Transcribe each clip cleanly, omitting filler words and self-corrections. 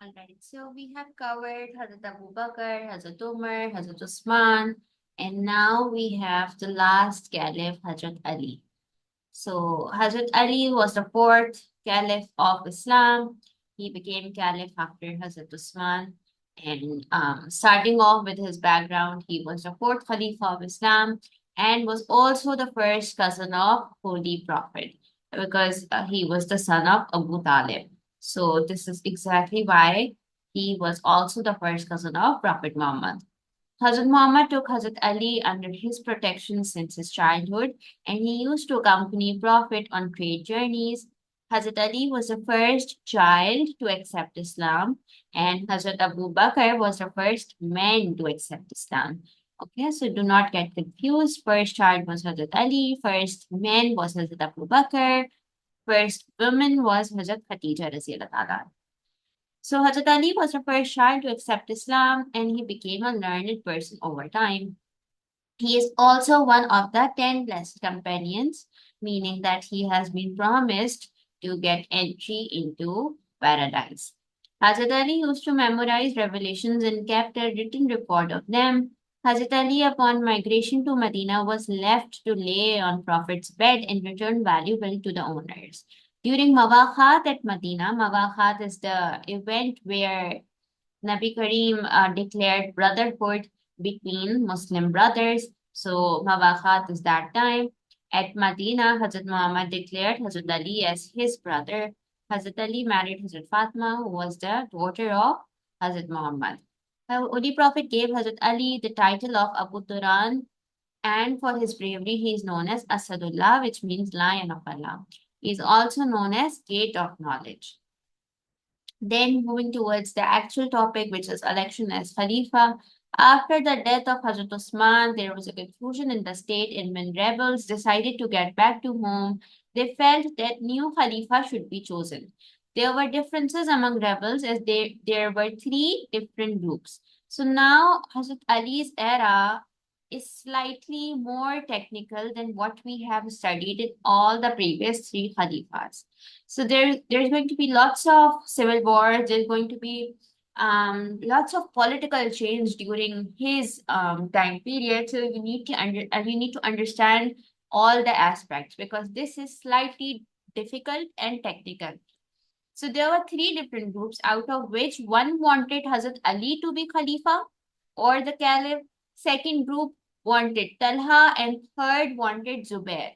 Alright, so we have covered Hazrat Abu Bakr, Hazrat Umar, Hazrat Usman, and now we have the last Caliph, Hazrat Ali. So Hazrat Ali was the fourth Caliph of Islam. He became Caliph after Hazrat Usman. And starting off with his background, he was the fourth Caliph of Islam and was also the first cousin of Holy Prophet because he was the son of Abu Talib. So this is exactly why he was also the first cousin of Prophet Muhammad. Hazrat Muhammad took Hazrat Ali under his protection since his childhood, and he used to accompany Prophet on trade journeys. Hazrat Ali was the first child to accept Islam, and Hazrat Abu Bakr was the first man to accept Islam. Okay, so do not get confused. First child was Hazrat Ali, first man was Hazrat Abu Bakr, first woman was Hazrat Khatija Raziyallahu Ta'ala. So Hazrat Ali was the first child to accept Islam and he became a learned person over time. He is also one of the 10 blessed companions, meaning that he has been promised to get entry into paradise. Hazrat Ali used to memorize revelations and kept a written record of them. Hazrat Ali, upon migration to Medina, was left to lay on Prophet's bed and return valuable to the owners. During Mawakhat at Medina, Mawakhat is the event where Nabi Kareem declared brotherhood between Muslim brothers. So Mawakhat is that time. At Medina, Hazrat Muhammad declared Hazrat Ali as his brother. Hazrat Ali married Hazrat Fatima, who was the daughter of Hazrat Muhammad. The Holy Prophet gave Hazrat Ali the title of Abu Turan, and for his bravery, he is known as Asadullah, which means Lion of Allah. He is also known as Gate of Knowledge. Then moving towards the actual topic, which is election as Khalifa. After the death of Hazrat Osman, there was a confusion in the state, and when rebels decided to get back to home, they felt that new Khalifa should be chosen. There were differences among rebels as there were three different groups. So now Hazrat Ali's era is slightly more technical than what we have studied in all the previous three Khalifas. So there's going to be lots of civil wars. There's going to be lots of political change during his time period. So you need to understand all the aspects because this is slightly difficult and technical. So there were three different groups, out of which one wanted Hazrat Ali to be Khalifa or the Caliph. Second group wanted Talha, and third wanted Zubair.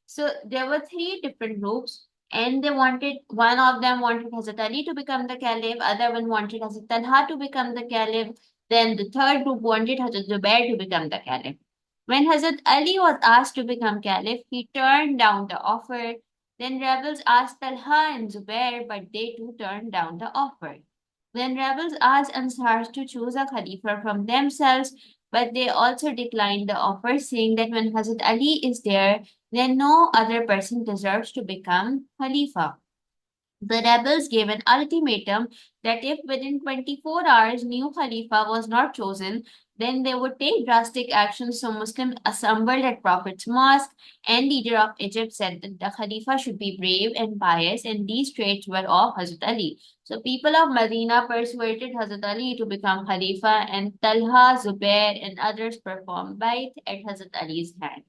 So there were three different groups, and they wanted one of them wanted Hazrat Ali to become the Caliph, other one wanted Hazrat Talha to become the Caliph, then the third group wanted Hazrat Zubair to become the Caliph. When Hazrat Ali was asked to become Caliph, he turned down the offer. Then rebels asked Talha and Zubair, but they too turned down the offer. Then rebels asked Ansars to choose a Khalifa from themselves, but they also declined the offer, saying that when Hazrat Ali is there, then no other person deserves to become Khalifa. The rebels gave an ultimatum that if within 24 hours new Khalifa was not chosen, then they would take drastic action. So Muslims assembled at Prophet's mosque, and leader of Egypt said that the Khalifa should be brave and pious, and these traits were of Hazrat Ali. So people of Medina persuaded Hazrat Ali to become Khalifa, and Talha, Zubair, and others performed bayt at Hazrat Ali's hand.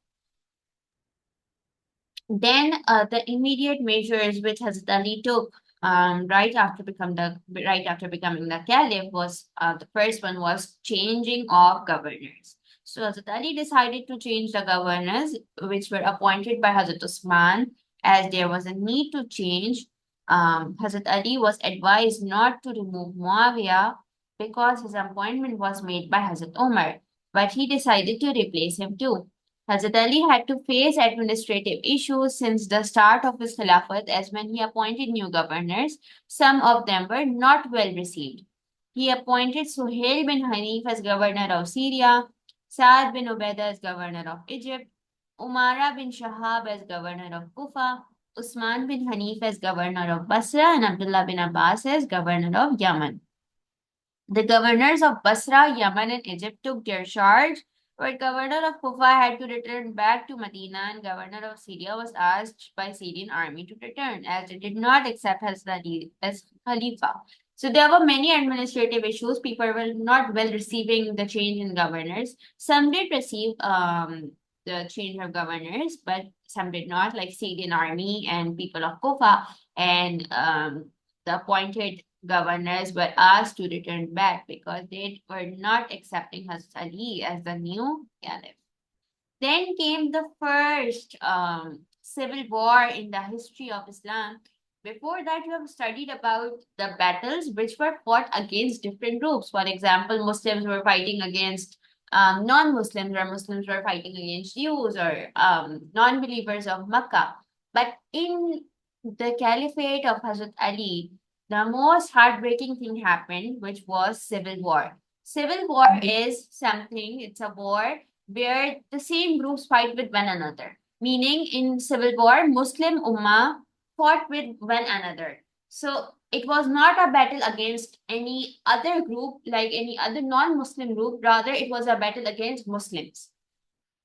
Then the immediate measures which Hazrat Ali took right after becoming the caliph was the first one was changing of governors. So Hazrat Ali decided to change the governors which were appointed by Hazrat Usman as there was a need to change. Hazrat Ali was advised not to remove Muawiya because his appointment was made by Hazrat Umar, but he decided to replace him too. Hazrat Ali had to face administrative issues since the start of his Khilafat, as when he appointed new governors, some of them were not well received. He appointed Suhail bin Hanif as governor of Syria, Saad bin Ubaidah as governor of Egypt, Umara bin Shahab as governor of Kufa, Usman bin Hanif as governor of Basra, and Abdullah bin Abbas as governor of Yemen. The governors of Basra, Yemen, and Egypt took their charge, but governor of Kufa had to return back to Medina, and governor of Syria was asked by Syrian army to return, as they did not accept Hazrat Ali as Khalifa. So there were many administrative issues. People were not well receiving the change in governors. Some did receive the change of governors, but some did not, like Syrian army and people of Kufa. And the appointed governors were asked to return back because they were not accepting Hazrat Ali as the new caliph. Then came the first civil war in the history of Islam. Before that, you have studied about the battles which were fought against different groups. For example, Muslims were fighting against non-Muslims, or Muslims were fighting against Jews or non-believers of Makkah. But in the caliphate of Hazrat Ali, the most heartbreaking thing happened, which was civil war. Civil war is something, it's a war where the same groups fight with one another. Meaning, in civil war, Muslim Ummah fought with one another. So it was not a battle against any other group, like any other non-Muslim group. Rather, it was a battle against Muslims.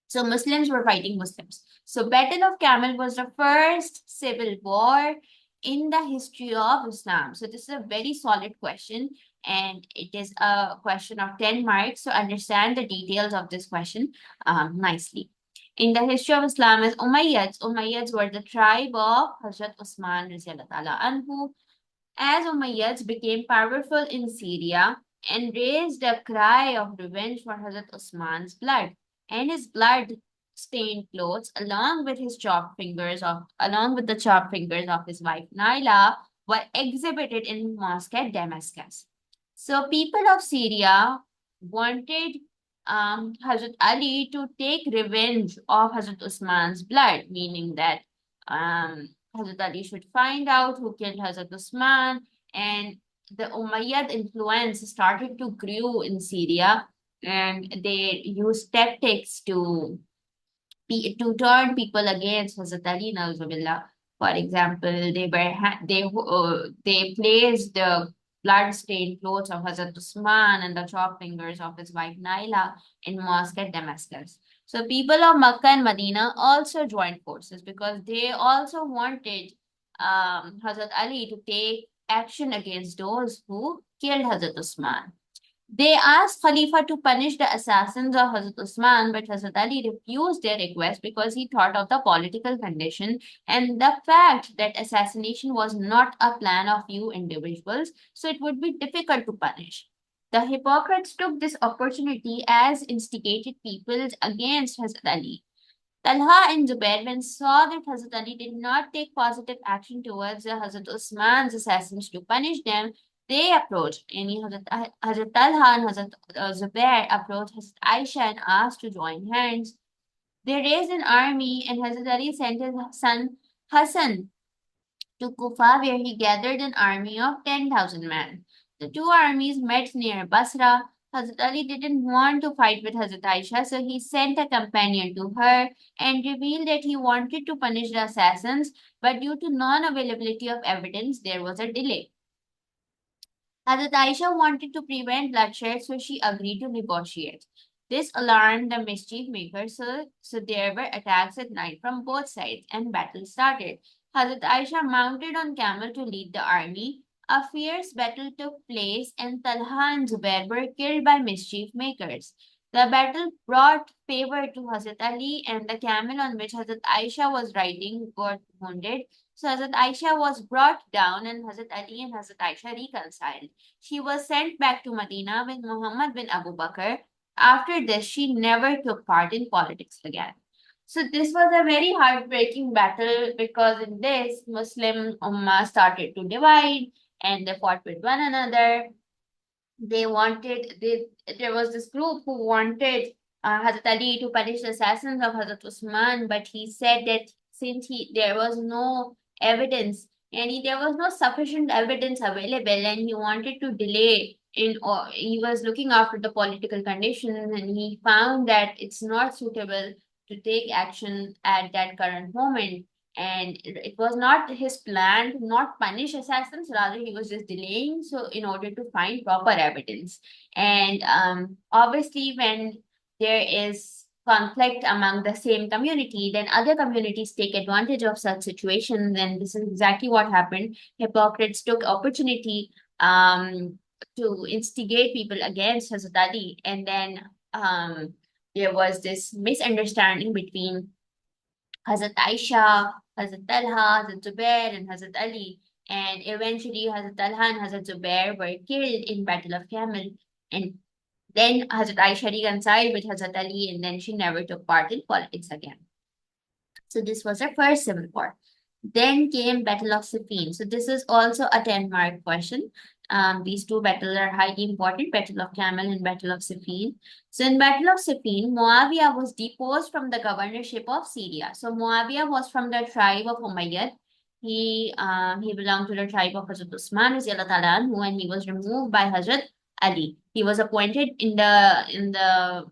So Muslims were fighting Muslims. So Battle of Camel was the first civil war in the history of Islam. So this is a very solid question, and it is a question of 10 marks. So understand the details of this question nicely. In the history of Islam is Umayyads. Umayyads were the tribe of Hazrat Usman anhu. As Umayyads became powerful in Syria and raised a cry of revenge for Hazrat Usman's blood and his blood-stained clothes, along with the chopped fingers of his wife Naila, were exhibited in mosque at Damascus. So people of Syria wanted Hazrat Ali to take revenge of Hazrat Usman's blood, meaning that Hazrat Ali should find out who killed Hazrat Usman, and the Umayyad influence started to grow in Syria, and they used tactics to turn people against Hazrat Ali Nauzubillah. For example, they placed the blood-stained clothes of Hazrat Usman and the chopped fingers of his wife Naila in mosque at Damascus. So people of Makkah and Medina also joined forces because they also wanted Hazrat Ali to take action against those who killed Hazrat Usman. They asked Khalifa to punish the assassins of Hazrat Usman, but Hazrat Ali refused their request because he thought of the political condition and the fact that assassination was not a plan of few individuals, so it would be difficult to punish. The hypocrites took this opportunity as instigated peoples against Hazrat Ali. Talha and Zubair, when saw that Hazrat Ali did not take positive action towards the Hazrat Usman's assassins to punish them, they approached Hazrat Talha and Hazrat Zubair approached Hazrat Ayesha and asked to join hands. They raised an army, and Hazrat Ali sent his son Hassan to Kufa, where he gathered an army of 10,000 men. The two armies met near Basra. Hazrat Ali didn't want to fight with Hazrat Aisha, so he sent a companion to her and revealed that he wanted to punish the assassins, but due to non-availability of evidence, there was a delay. Hazrat Aisha wanted to prevent bloodshed, so she agreed to negotiate. This alarmed the mischief makers, so there were attacks at night from both sides, and battle started. Hazrat Aisha mounted on camel to lead the army. A fierce battle took place, and Talha and Zubair were killed by mischief makers. The battle brought favor to Hazrat Ali, and the camel on which Hazrat Aisha was riding got wounded. So Hazrat Aisha was brought down, and Hazrat Ali and Hazrat Aisha reconciled. She was sent back to Medina with Muhammad bin Abu Bakr. After this, she never took part in politics again. So this was a very heartbreaking battle because in this, Muslim Ummah started to divide and they fought with one another. There was this group who wanted Hazrat Ali to punish the assassins of Hazrat Usman, but he said that since there was no evidence and there was no sufficient evidence available, and he wanted to delay or he was looking after the political conditions, and he found that it's not suitable to take action at that current moment. And it was not his plan to not punish assassins, rather he was just delaying so in order to find proper evidence. And obviously when there is conflict among the same community, then other communities take advantage of such situations. And this is exactly what happened. Hypocrites took opportunity to instigate people against Hazrat Ali. And then there was this misunderstanding between Hazrat Ayesha, Hazrat Talha, Hazrat Zubair, and Hazrat Ali. And eventually, Hazrat Talha and Hazrat Zubair were killed in Battle of Camel. And then Hazrat Aisha reconciled with Hazrat Ali, and then she never took part in politics again. So this was her first civil war. Then came Battle of Siffin. So this is also a 10-mark question. These two battles are highly important, Battle of Camel and Battle of Siffin. So in Battle of Siffin, Muawiya was deposed from the governorship of Syria. So Muawiya was from the tribe of Umayyad. He belonged to the tribe of Hazrat Usman, and he was removed by Hazrat Ali. He was appointed in the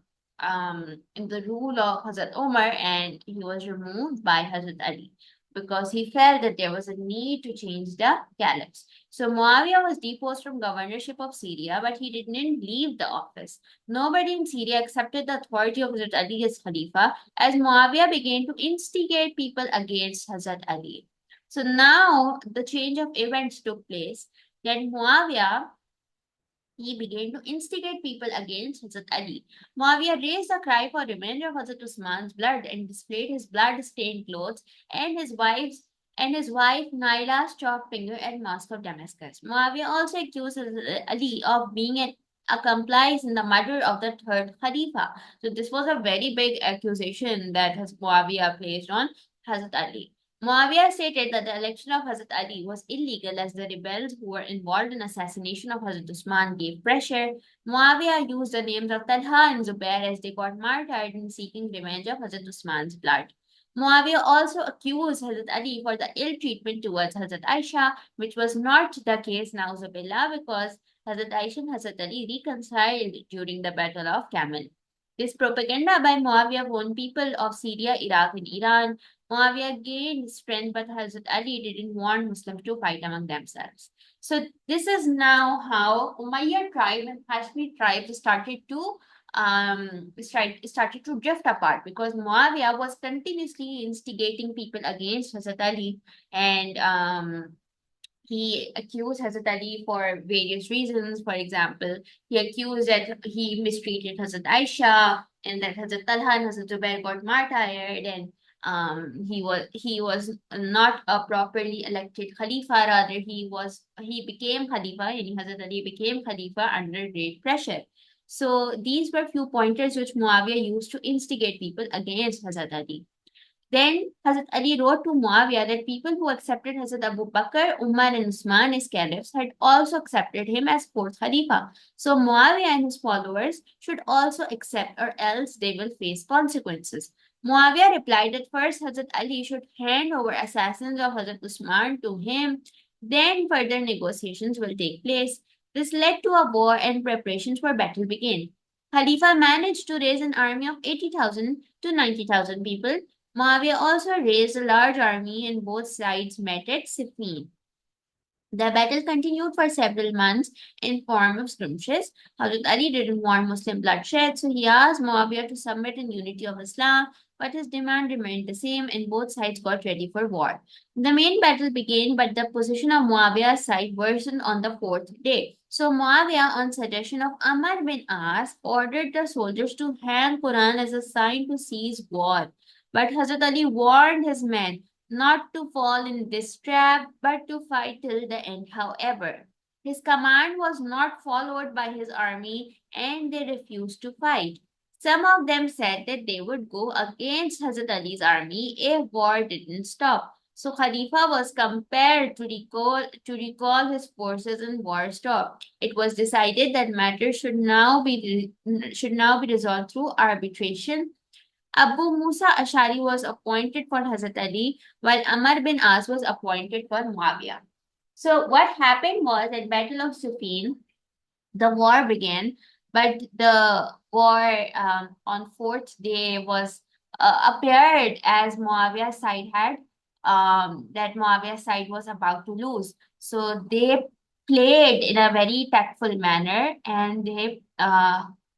rule of Hazrat Omar, and he was removed by Hazrat Ali because he felt that there was a need to change the caliphs. So Muawiyah was deposed from governorship of Syria, but he didn't leave the office. Nobody in Syria accepted the authority of Hazrat Ali as Khalifa, as Muawiyah began to instigate people against Hazrat Ali. So now the change of events took place. Then Muawiyah, he began to instigate people against Hazrat Ali. Muawiyah raised a cry for revenge of Hazrat Usman's blood and displayed his blood-stained clothes and his wife Naila's chopped finger at Mosque of Damascus. Muawiyah also accused Hazrat Ali of being an accomplice in the murder of the third Khalifa. So this was a very big accusation that Muawiyah placed on Hazrat Ali. Muawiyah stated that the election of Hazrat Ali was illegal as the rebels who were involved in assassination of Hazrat Usman gave pressure. Muawiyah used the names of Talha and Zubair as they got martyred in seeking revenge of Hazrat Usman's blood. Muawiyah also accused Hazrat Ali for the ill treatment towards Hazrat Aisha, which was not the case now, Zubair, because Hazrat Aisha and Hazrat Ali reconciled during the Battle of Camel. This propaganda by Muawiyah won people of Syria, Iraq, and Iran. Muawiyah gained strength, but Hazrat Ali didn't want Muslims to fight among themselves. So this is now how Umayyad tribe and Hashmi tribes started to drift apart because Muawiyah was continuously instigating people against Hazrat Ali, and he accused Hazrat Ali for various reasons. For example, he accused that he mistreated Hazrat Aisha and that Hazrat Talha and Hazrat Zubair got martyred, and he was not a properly elected Khalifa. Rather, he became Khalifa, and Hazrat Ali became Khalifa under great pressure. So these were few pointers which Muawiyah used to instigate people against Hazrat Ali. Then Hazrat Ali wrote to Muawiyah that people who accepted Hazrat Abu Bakr, Umar, and Usman as caliphs had also accepted him as fourth Khalifa. So Muawiyah and his followers should also accept, or else they will face consequences. Muawiyah replied that first Hazrat Ali should hand over assassins of Hazrat Usman to him, then further negotiations will take place. This led to a war and preparations for battle began. Khalifa managed to raise an army of 80,000 to 90,000 people. Muawiyah also raised a large army and both sides met at Siffin. The battle continued for several months in form of skirmishes. Hazrat Ali didn't want Muslim bloodshed, so he asked Muawiyah to submit in unity of Islam, but his demand remained the same and both sides got ready for war. The main battle began, but the position of Muawiyah's side worsened on the fourth day. So Muawiyah, on suggestion of Amr bin As, ordered the soldiers to hang Quran as a sign to cease war. But Hazrat Ali warned his men not to fall in this trap, but to fight till the end. However, his command was not followed by his army and they refused to fight. Some of them said that they would go against Hazrat Ali's army if war didn't stop. So Khalifa was compelled to recall his forces and war stopped. It was decided that matters should now be resolved through arbitration. Abu Musa Ashari was appointed for Hazrat Ali, while Amr bin As was appointed for Muawiyah. So what happened was at Battle of Siffin, the war began, but the war on fourth day was appeared as Muawiyah's side had that Muawiyah's side was about to lose. So they played in a very tactful manner, and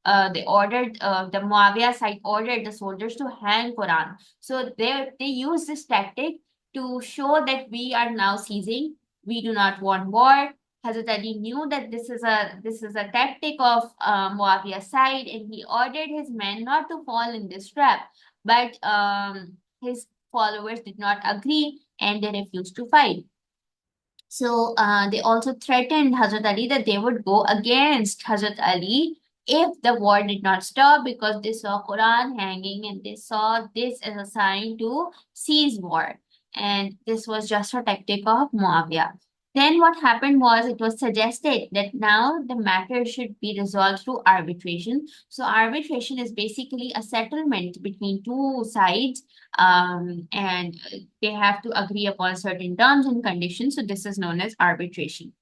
they ordered the Muawiya side ordered the soldiers to hang Quran. So they used this tactic to show that we are now ceasing. We do not want war. Hazrat Ali knew that this is a tactic of Muawiya's side, and he ordered his men not to fall in this trap. But his followers did not agree, and they refused to fight. So they also threatened Hazrat Ali that they would go against Hazrat Ali if the war did not stop, because they saw Quran hanging and they saw this as a sign to cease war. And this was just a tactic of Muawiyah. Then what happened was it was suggested that now the matter should be resolved through arbitration. So arbitration is basically a settlement between two sides, and they have to agree upon certain terms and conditions. So this is known as arbitration.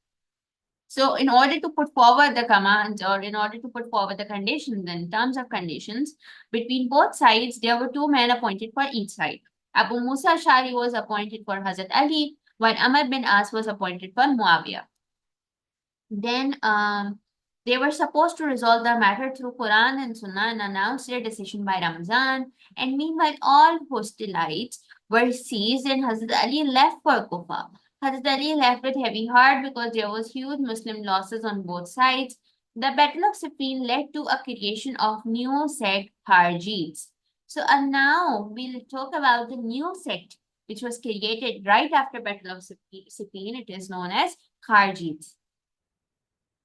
So in order to put forward the commands, or in order to put forward the conditions and terms of conditions between both sides, there were two men appointed for each side. Abu Musa Shari was appointed for Hazrat Ali, while Amr bin As was appointed for Muawiyah. Then they were supposed to resolve the matter through Quran and Sunnah and announce their decision by Ramzan. And meanwhile, all hostilities were seized and Hazrat Ali left for Kufa. Hazrat Ali left with heavy heart because there was huge Muslim losses on both sides. The Battle of Siffin led to a creation of new sect Kharijites. So and now we'll talk about the new sect which was created right after Battle of Siffin. It is known as Kharijites.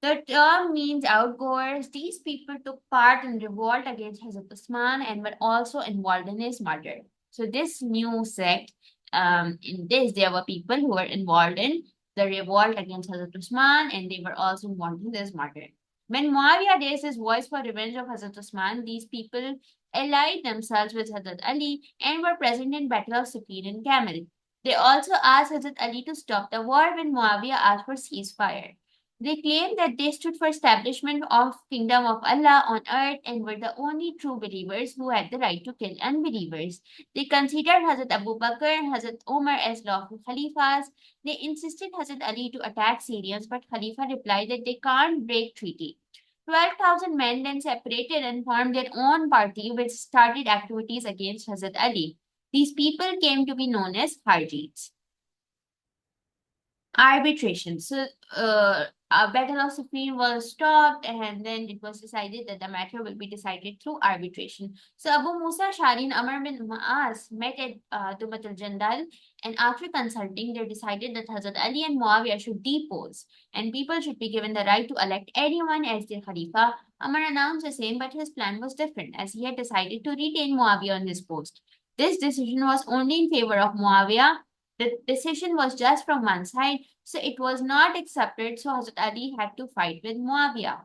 The term means outgoers. These people took part in revolt against Hazrat Usman and were also involved in his murder. So this new sect, in this there were people who were involved in the revolt against Hazrat Usman, and they were also involved in this murder. When Muawiyah raised his voice for revenge of Hazrat Usman, these people allied themselves with Hazrat Ali and were present in Battle of Siffin and Camel. They also asked Hazrat Ali to stop the war when Muawiyah asked for ceasefire. They claimed that they stood for establishment of kingdom of Allah on earth and were the only true believers who had the right to kill unbelievers. They considered Hazrat Abu Bakr and Hazrat Umar as lawful khalifas. They insisted Hazrat Ali to attack Syrians, but Khalifa replied that they can't break treaty. 12,000 men then separated and formed their own party, which started activities against Hazrat Ali. These people came to be known as Kharijites. Arbitration. So, a Battle of Siffin was stopped, and then it was decided that the matter will be decided through arbitration. So, Abu Musa Shari and Amr bin Maas met at Dumat al-Jandal, and after consulting, they decided that Hazrat Ali and Muawiyah should depose, and people should be given the right to elect anyone as their Khalifa. Amr announced the same, but his plan was different, as he had decided to retain Muawiyah on his post. This decision was only in favor of Muawiyah. The decision was just from one side, so it was not accepted. So Hazrat Ali had to fight with Muawiyah.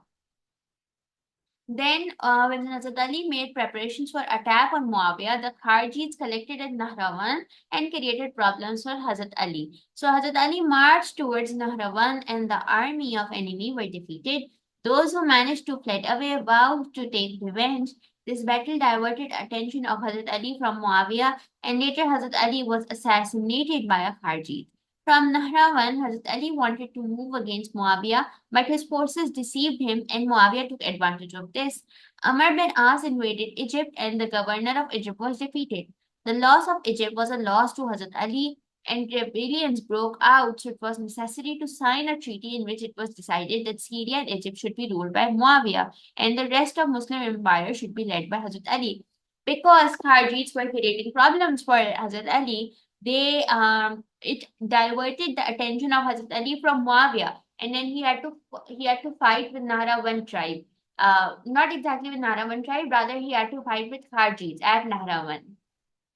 Then, when Hazrat Ali made preparations for attack on Muawiyah, the Kharijites collected at Nahrawan and created problems for Hazrat Ali. So Hazrat Ali marched towards Nahrawan, and the army of enemy were defeated. Those who managed to flee away vowed to take revenge. This battle diverted attention of Hazrat Ali from Muawiyah, and later Hazrat Ali was assassinated by a Kharijite. From Nahrawan, Hazrat Ali wanted to move against Muawiyah, but his forces deceived him, and Muawiyah took advantage of this. Amr bin As invaded Egypt, and the governor of Egypt was defeated. The loss of Egypt was a loss to Hazrat Ali, and rebellions broke out, so it was necessary to sign a treaty in which it was decided that Syria and Egypt should be ruled by Muawiyah, and the rest of Muslim empire should be led by Hazrat Ali. Because Kharijites were creating problems for Hazrat Ali, they it diverted the attention of Hazrat Ali from Muawiyah, and then he had to fight with Nahrawan tribe. Not exactly with Nahrawan tribe, rather he had to fight with Kharijites at Nahrawan.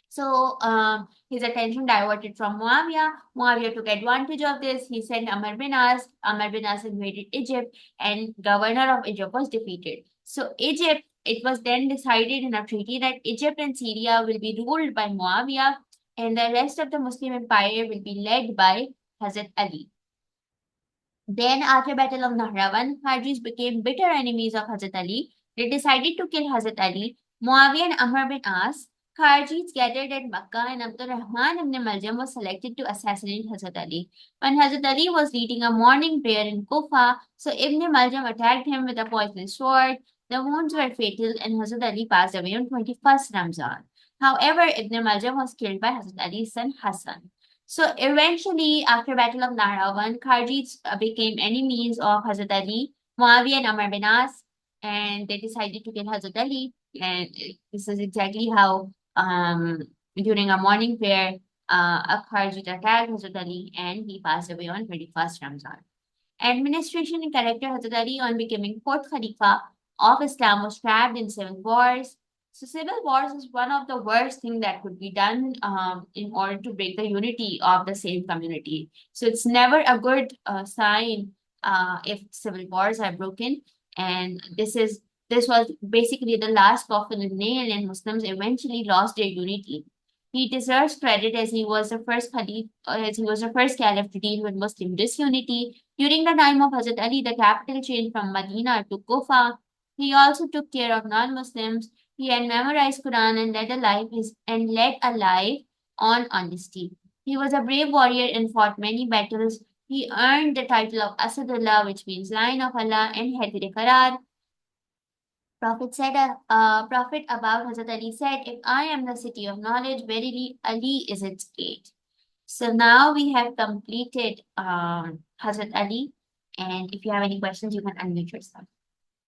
So his attention diverted from Muawiyah. Muawiyah took advantage of this. He sent Amr bin As. Amr bin As invaded Egypt, and governor of Egypt was defeated. So Egypt, it was then decided in a treaty that Egypt and Syria will be ruled by Muawiyah, and the rest of the Muslim empire will be led by Hazrat Ali. Then, after Battle of Nahrawan, Kharijis became bitter enemies of Hazrat Ali. They decided to kill Hazrat Ali. Muawiyah and Amr bin As, Kharijites gathered at Makkah, and Abdul Rahman ibn Maljam was selected to assassinate Hazrat Ali. When Hazrat Ali was leading a morning prayer in Kufa, so Ibn Maljam attacked him with a poisonous sword. The wounds were fatal and Hazrat Ali passed away on 21st Ramzan. However, Ibn Majah was killed by Hazrat Ali's son Hassan. So eventually, after Battle of Nahrawan, Kharijites became enemies of Hazrat Ali, Muawiya and Amr bin As, and they decided to kill Hazrat Ali. And this is exactly how, during a morning prayer, a Kharijite attacked Hazrat Ali and he passed away on 21st Ramzan. Administration and character Hazrat Ali on becoming fourth Khalifa of Islam was trapped in civil wars. So civil wars is one of the worst thing that could be done in order to break the unity of the same community. So it's never a good sign if civil wars are broken. And this was basically the last coffin and nail, and Muslims eventually lost their unity. He deserves credit as he was the first Khalif, as he was the first caliph to deal with Muslim disunity. During the time of Hazrat Ali, the capital changed from Medina to Kufa. He also took care of non-Muslims. He had memorized Quran and led a life on honesty. He was a brave warrior and fought many battles. He earned the title of Asadullah, which means Lion of Allah, and Hadir Qarar. Prophet about Hazrat Ali said, "If I am the city of knowledge, verily Ali is its gate." So now we have completed Hazrat Ali, and if you have any questions, you can unmute yourself.